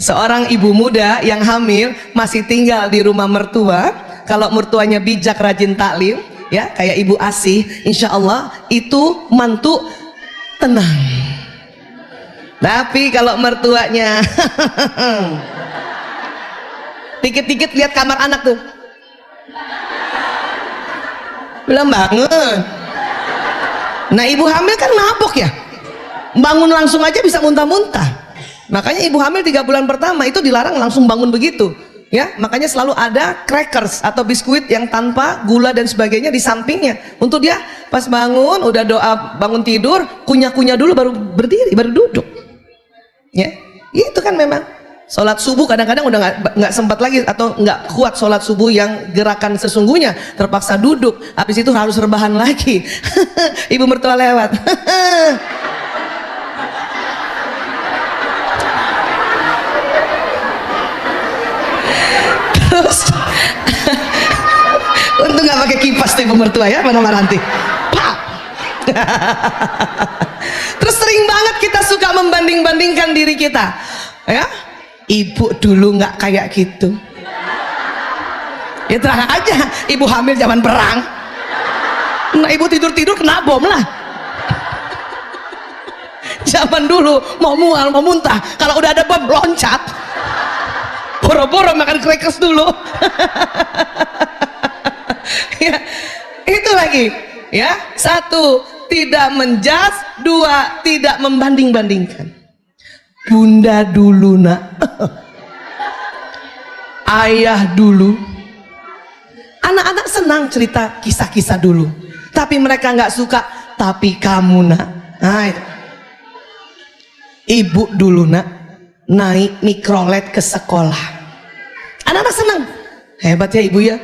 seorang ibu muda yang hamil masih tinggal di rumah mertua. Kalau mertuanya bijak, rajin taklim, ya kayak ibu Asih, insya Allah itu mantu tenang. Tapi kalau mertuanya dikit-dikit lihat kamar anak tuh, belum bangun. Nah ibu hamil kan mabok ya, bangun langsung aja bisa muntah-muntah. Makanya ibu hamil 3 bulan pertama itu dilarang langsung bangun begitu, ya. Makanya selalu ada crackers atau biskuit yang tanpa gula dan sebagainya di sampingnya, untuk dia pas bangun udah doa bangun tidur, kunyah-kunyah dulu baru berdiri, baru duduk, ya. Itu kan memang sholat subuh kadang-kadang udah nggak sempat lagi atau nggak kuat sholat subuh yang gerakan sesungguhnya, terpaksa duduk, habis itu harus rebahan lagi. Ibu mertua lewat. Terus untung nggak pakai kipas tuh ibu mertua ya, mana nanti Pak. Terus sering banget kita suka membanding-bandingkan diri kita, ya. Ibu dulu nggak kayak gitu, ya terang aja ibu hamil zaman perang. Nah ibu tidur-tidur kena bom lah. Zaman dulu mau mual mau muntah, kalau udah ada bom loncat, boro-boro makan crackers dulu. Ya, itu lagi, ya. 1, tidak menjudge. 2, tidak membanding-bandingkan. Bunda dulu nak, ayah dulu. Anak-anak senang cerita kisah-kisah dulu, tapi mereka nggak suka tapi kamu nak. Nah, itu. Ibu dulu nak naik mikrolet ke sekolah, anak-anak senang, hebat ya ibu ya.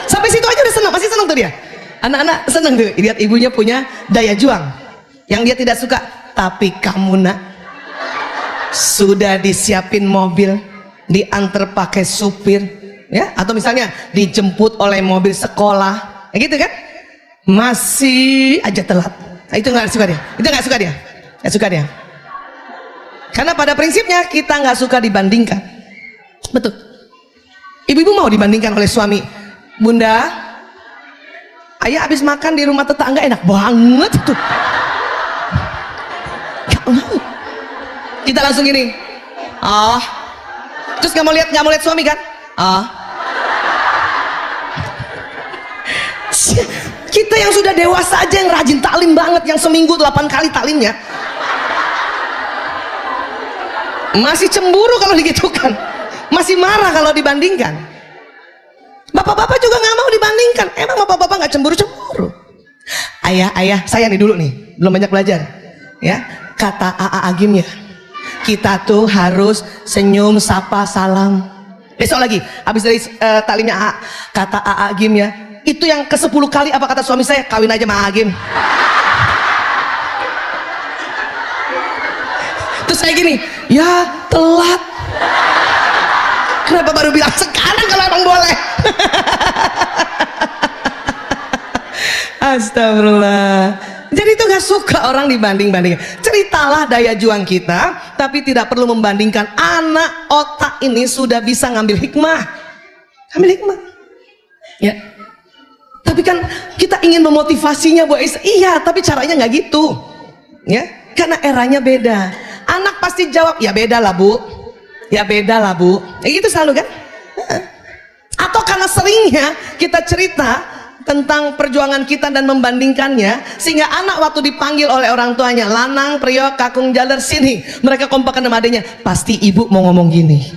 Sampai situ aja udah senang, masih senang tuh dia. Anak-anak senang tuh lihat ibunya punya daya juang. Yang dia tidak suka, tapi kamu nak sudah disiapin mobil, diantar pakai supir, ya, atau misalnya dijemput oleh mobil sekolah, ya gitu kan, masih aja telat. Nah, itu nggak suka dia, itu nggak suka dia, nggak suka dia. Karena pada prinsipnya kita nggak suka dibandingkan, betul. Ibu-ibu mau dibandingkan oleh suami. Bunda, ayah habis makan di rumah tetangga enak banget itu. Kita langsung gini, terus nggak mau lihat suami kan? Kita yang sudah dewasa aja yang rajin taklim banget, yang seminggu 8 kali taklimnya, masih cemburu kalau digitukan, masih marah kalau dibandingkan. Bapak-bapak juga nggak mau dibandingkan. Emang bapak-bapak nggak cemburu-cemburu? Ayah, saya nih dulu nih, belum banyak belajar, ya. Kata AA Agim ya, kita tuh harus senyum, sapa, salam. Besok lagi, habis dari taklimnya AA, kata AA Agim ya, itu yang ke-10 kali apa kata suami saya, kawin aja sama Agim. Terus saya gini, ya telat. Kenapa baru bilang sekarang kalau emang boleh? Astagfirullah. Jadi itu gak suka orang dibanding-bandingkan. Ceritalah daya juang kita, tapi tidak perlu membandingkan. Anak otak ini sudah bisa ngambil hikmah, ya. Tapi kan kita ingin memotivasinya, Bu Ais. Iya, tapi caranya nggak gitu, ya. Karena eranya beda. Anak pasti jawab, ya beda lah bu, ya beda lah bu. Ya gitu selalu kan. Atau karena seringnya kita cerita tentang perjuangan kita dan membandingkannya, sehingga anak waktu dipanggil oleh orang tuanya, lanang, priok, kakung, jaler, sini, mereka kompakan sama adanya, pasti ibu mau ngomong gini,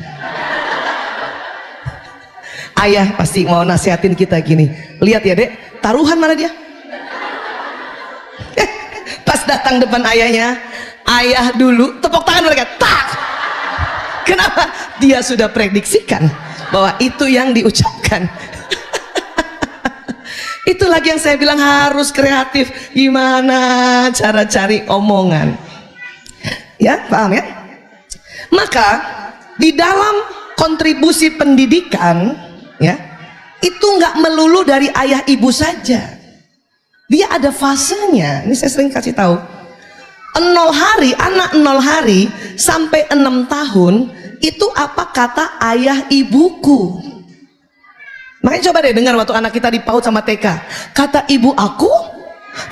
ayah pasti mau nasihatin kita gini, lihat ya dek, taruhan mana dia. Pas datang depan ayahnya, ayah dulu tepuk tangan mereka, tak. Kenapa? Dia sudah prediksikan bahwa itu yang diucapkan. Itu lagi yang saya bilang harus kreatif, gimana cara cari omongan, ya, paham ya? Maka di dalam kontribusi pendidikan, ya, itu nggak melulu dari ayah ibu saja, dia ada fasenya. Ini saya sering kasih tahu, 0 hari, anak 0 hari sampai 6 tahun itu apa kata ayah ibuku. Makanya coba deh dengar waktu anak kita di PAUD sama TK. Kata ibu aku,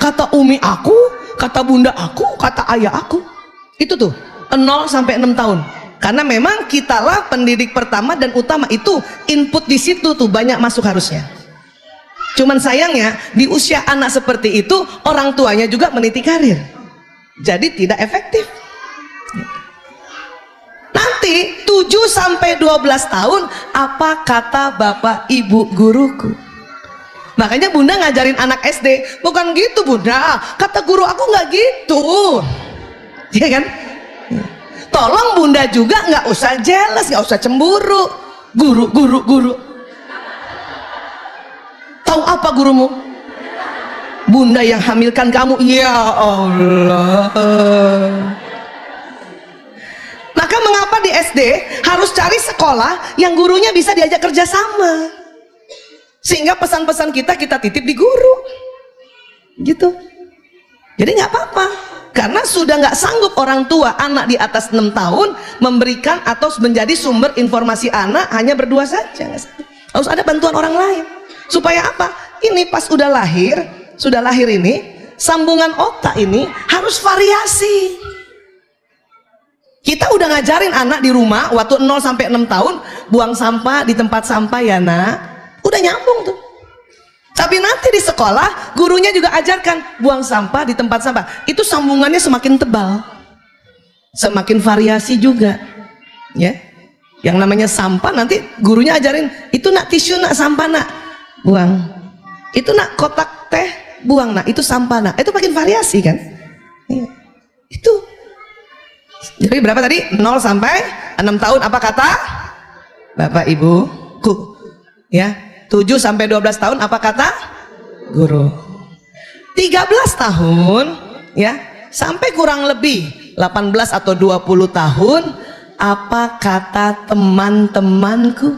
kata umi aku, kata bunda aku, kata ayah aku. Itu tuh 0 sampai 6 tahun. Karena memang kitalah pendidik pertama dan utama, itu input di situ tuh banyak masuk harusnya. Cuman sayangnya di usia anak seperti itu orang tuanya juga meniti karir. Jadi tidak efektif. Nanti 7 sampai 12 tahun apa kata bapak ibu guruku. Makanya bunda ngajarin anak SD, bukan gitu bunda, kata guru aku nggak gitu. Iya kan? Tolong bunda juga nggak usah jealous, nggak usah cemburu. Guru. Tahu apa gurumu? Bunda yang hamilkan kamu. Ya Allah. Maka mengapa di SD harus cari sekolah yang gurunya bisa diajak kerjasama, sehingga pesan-pesan kita titip di guru gitu. Jadi nggak apa-apa, karena sudah nggak sanggup orang tua anak di atas 6 tahun memberikan atau menjadi sumber informasi anak hanya berdua saja. Harus ada bantuan orang lain. Supaya apa? Ini pas sudah lahir ini, sambungan otak ini harus variasi. Kita udah ngajarin anak di rumah waktu 0 sampai 6 tahun buang sampah di tempat sampah ya nak, udah nyambung tuh. Tapi nanti di sekolah gurunya juga ajarkan buang sampah di tempat sampah. Itu sambungannya semakin tebal, semakin variasi juga ya. Yang namanya sampah nanti gurunya ajarin, itu nak tisu, nak sampah nak buang, itu nak kotak teh buang nak, itu sampah nak. Itu makin variasi kan ya. Itu jadi berapa tadi? 0 sampai 6 tahun apa kata bapak ibuku ya. 7 sampai 12 tahun apa kata guru. 13 tahun ya sampai kurang lebih 18 atau 20 tahun apa kata teman-temanku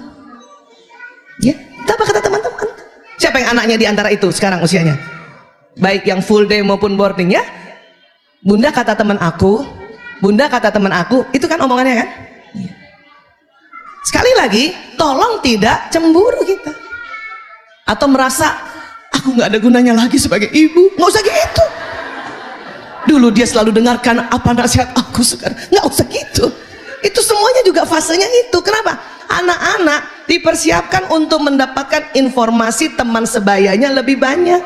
ya. Apa kata teman-teman? Siapa yang anaknya di antara itu sekarang usianya? Baik yang full day maupun boarding ya. Bunda kata teman aku, bunda kata teman aku, itu kan omongannya kan? Sekali lagi, tolong tidak cemburu kita. Atau merasa, aku nggak ada gunanya lagi sebagai ibu. Nggak usah gitu. Dulu dia selalu dengarkan apa nasihat aku, sekarang nggak usah gitu. Itu semuanya juga fasenya itu. Kenapa? Anak-anak dipersiapkan untuk mendapatkan informasi teman sebayanya lebih banyak.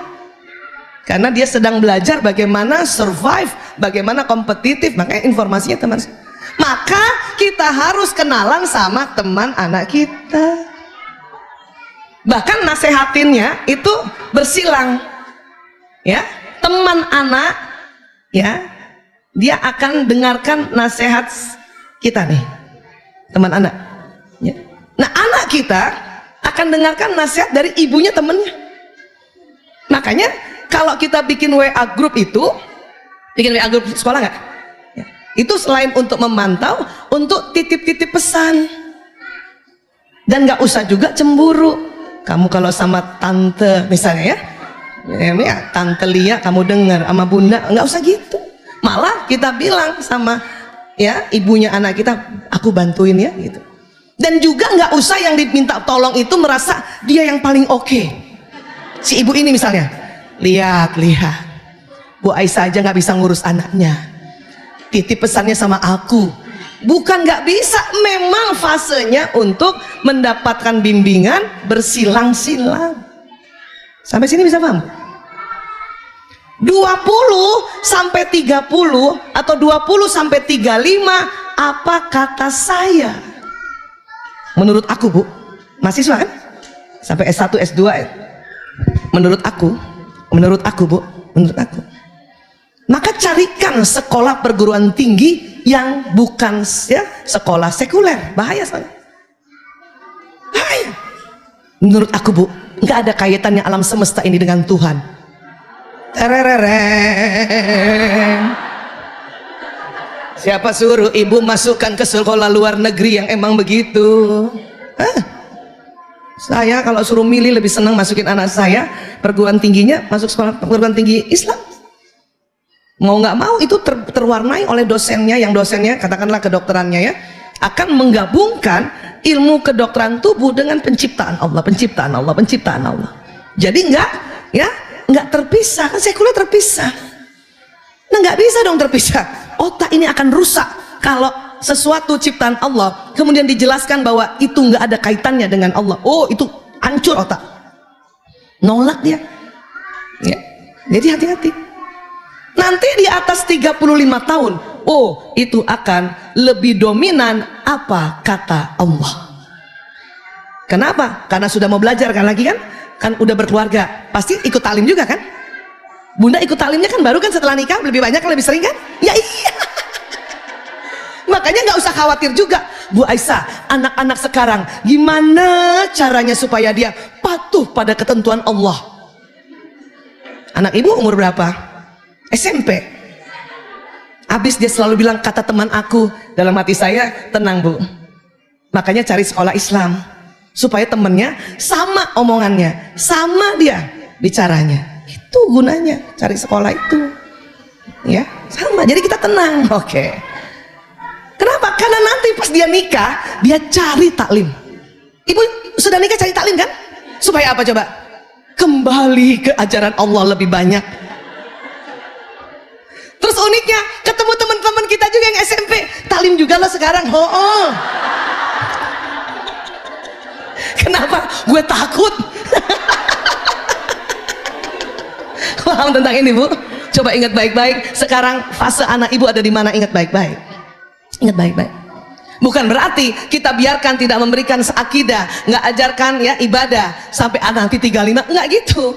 Karena dia sedang belajar bagaimana survive, bagaimana kompetitif, makanya informasinya teman. Maka kita harus kenalan sama teman anak kita. Bahkan nasehatinnya itu bersilang. Ya, teman anak ya, dia akan dengarkan nasihat kita nih, teman anak. Ya. Nah, anak kita akan dengarkan nasihat dari ibunya temennya. Makanya kalau kita bikin WA group itu, bikin WA group sekolah nggak? Ya. Itu selain untuk memantau, untuk titip-titip pesan. Dan nggak usah juga cemburu. Kamu kalau sama tante misalnya ya tante Lia kamu dengar sama bunda, nggak usah gitu. Malah kita bilang sama ya ibunya anak kita, aku bantuin ya gitu. Dan juga nggak usah yang diminta tolong itu merasa dia yang paling oke. Si ibu ini misalnya, lihat Bu Aisyah aja nggak bisa ngurus anaknya, titip pesannya sama aku. Bukan nggak bisa, memang fasenya untuk mendapatkan bimbingan bersilang-silang. Sampai sini bisa paham? 20 sampai 30 atau 20 sampai 35 apa kata saya? Menurut aku Bu, mahasiswa kan? Sampai S1, S2 menurut aku Bu, menurut aku. Maka carikan sekolah perguruan tinggi yang bukan ya, sekolah sekuler. Bahaya soalnya. Bahaya. Menurut aku Bu, nggak ada kaitannya alam semesta ini dengan Tuhan. Terereng. Siapa suruh ibu masukkan ke sekolah luar negeri yang emang begitu? Hah? Saya kalau suruh milih lebih senang masukin anak saya perguruan tingginya masuk sekolah perguruan tinggi Islam. Mau nggak mau itu terwarnai oleh dosennya, yang dosennya katakanlah kedokterannya ya, akan menggabungkan ilmu kedokteran tubuh dengan penciptaan Allah, penciptaan Allah, penciptaan Allah. Jadi nggak terpisah, kan sekuler terpisah. Nah nggak bisa dong terpisah. Otak ini akan rusak kalau sesuatu ciptaan Allah kemudian dijelaskan bahwa itu nggak ada kaitannya dengan Allah. Oh itu hancur otak, nolak dia. Ya. Jadi hati-hati. Nanti di atas 35 tahun, oh itu akan lebih dominan apa kata Allah. Kenapa? Karena sudah mau belajar kan lagi kan? Kan udah berkeluarga, pasti ikut taklim juga kan? Bunda ikut taklimnya kan baru kan setelah nikah, lebih banyak kan, lebih sering kan? Ya iya. Makanya nggak usah khawatir juga, Bu Aisyah, anak-anak sekarang gimana caranya supaya dia patuh pada ketentuan Allah? Anak ibu umur berapa? SMP. Habis dia selalu bilang, kata teman aku, dalam hati saya, tenang Bu, makanya cari sekolah Islam supaya temennya sama omongannya, sama dia bicaranya. Itu gunanya cari sekolah itu, ya sama. Jadi kita tenang. Oke. Kenapa? Karena nanti pas dia nikah, dia cari taklim. Ibu sudah nikah cari taklim kan? Supaya apa coba? Kembali ke ajaran Allah lebih banyak. Terus uniknya ketemu teman-teman kita juga yang SMP, taklim juga lah sekarang. Oh. Kenapa? Gue takut. Paham tentang ini Bu? Coba ingat baik-baik. Sekarang fase anak ibu ada di mana? Ingat baik-baik. Ingat baik-baik. Bukan berarti kita biarkan tidak memberikan akidah, nggak ajarkan ya ibadah sampai anak nanti 35, nggak gitu.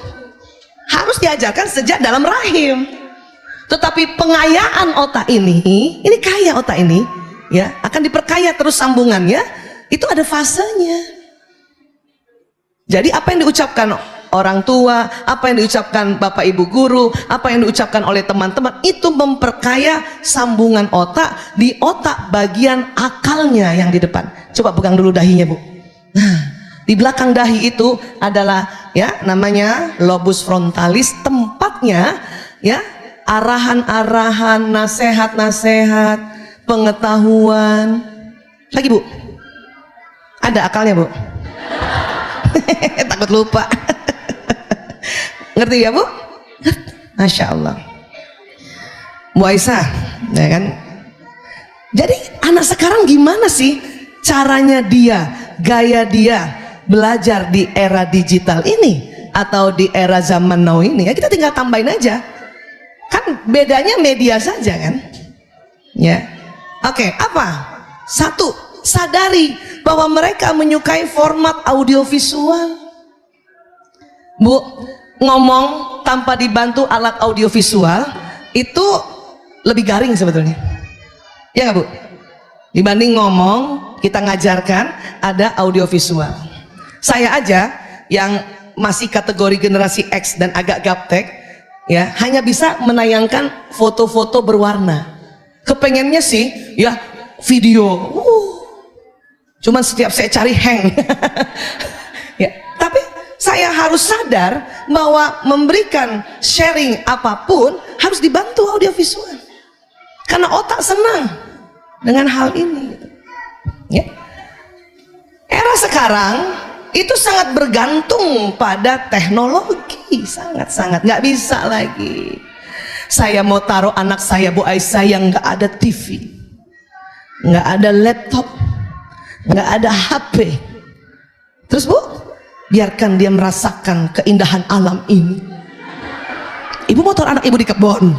Harus diajarkan sejak dalam rahim. Tetapi pengayaan otak ini kaya otak ini, ya akan diperkaya terus sambungannya. Itu ada fasenya. Jadi apa yang diucapkan orang tua, apa yang diucapkan bapak ibu guru, apa yang diucapkan oleh teman-teman, itu memperkaya sambungan otak di otak bagian akalnya yang di depan. Coba pegang dulu dahinya Bu. Nah, di belakang dahi itu adalah ya namanya lobus frontalis, tempatnya ya arahan-arahan, nasihat-nasihat, pengetahuan. Lagi Bu, ada akalnya Bu. Takut lupa. Ngerti ya Bu? Masya Allah. Bu Aisyah, ya kan? Jadi anak sekarang gimana sih caranya dia, gaya dia belajar di era digital ini atau di era zaman now ini? Ya kita tinggal tambahin aja. Kan bedanya media saja kan? Ya. Oke, apa? Satu, sadari bahwa mereka menyukai format audiovisual. Bu, ngomong tanpa dibantu alat audiovisual itu lebih garing sebetulnya. Ya nggak Bu? Dibanding ngomong, kita ngajarkan ada audiovisual. Saya aja yang masih kategori generasi X dan agak gaptek, ya hanya bisa menayangkan foto-foto berwarna. Kepengennya sih ya video. Cuman setiap saya cari hang. Ya, tapi saya harus sadar bahwa memberikan sharing apapun harus dibantu audiovisual. Karena otak senang dengan hal ini. Ya. Era sekarang itu sangat bergantung pada teknologi, sangat-sangat nggak bisa lagi. Saya mau taruh anak saya Bu Aisyah yang nggak ada TV, nggak ada laptop, nggak ada HP. Terus Bu, biarkan dia merasakan keindahan alam ini. Ibu mau taruh anak ibu di kebun,